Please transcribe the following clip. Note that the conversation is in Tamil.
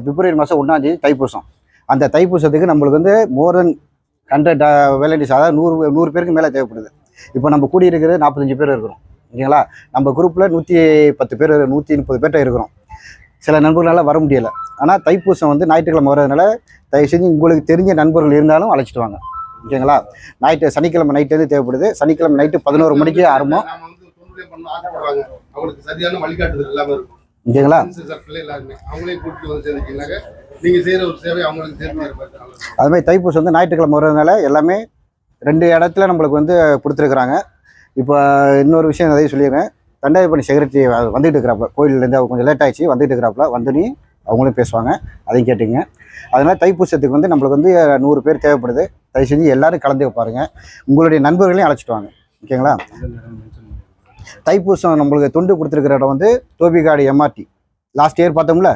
பிப்ரவரி மாதம் 1ஆம் தேதி தைப்பூசம். அந்த தைப்பூசத்துக்கு நம்மளுக்கு வந்து மோர் தென் 100 வாலண்டியர்ஸ், அதாவது 100 பேருக்கு மேலே தேவைப்படுது. இப்போ நம்ம கூடி இருக்கிறது 45 பேர் இருக்கிறோம், ஓகேங்களா. நம்ம குரூப்பில் 110 பேர் 130 பேர்கிட்ட இருக்கிறோம். சில நண்பர்களால் வர முடியலை. ஆனால் தைப்பூசம் வந்து ஞாயிற்றுக்கிழமை வர்றதுனால தயவு செஞ்சு உங்களுக்கு தெரிஞ்ச நண்பர்கள் இருந்தாலும் அழைச்சிட்டு வாங்க, ஓகேங்களா. சனிக்கிழமை நைட்டு வந்து தேவைப்படுது. சனிக்கிழமை நைட்டு 11 மணிக்கு ஆரம்பம், ஓகேங்களா. அது மாதிரி தைப்பூசம் வந்து ஞாயிற்றுக்கிழமை வர்றதுனால எல்லாமே 2 இடத்துல நம்மளுக்கு வந்து கொடுத்துருக்குறாங்க. இப்போ இன்னொரு விஷயம் அதையும் சொல்லிடுறேன். தண்டாயுதபாணி செக்ரட்டரி வந்துட்டு இருக்கிறாப்புல, கோயிலேருந்து அவங்க கொஞ்சம் லேட் ஆகிடுச்சு, வந்துட்டு இருக்கிறாப்புல, வந்துன்னு அவங்களும் பேசுவாங்க, அதையும் கேட்டுங்க. அதனால் தைப்பூசத்துக்கு வந்து நம்மளுக்கு வந்து 100 பேர் தேவைப்படுது. தயவு செஞ்சு எல்லோரும் கலந்து பாருங்கள், உங்களுடைய நண்பர்களையும் அழைச்சிட்டு வாங்க, ஓகேங்களா. தைப்பூசம் நம்மளுக்கு தொண்டு கொடுத்துருக்கிற இடம் வந்து தோபிகாடு MRT. லாஸ்ட் இயர் பார்த்தோம்ல,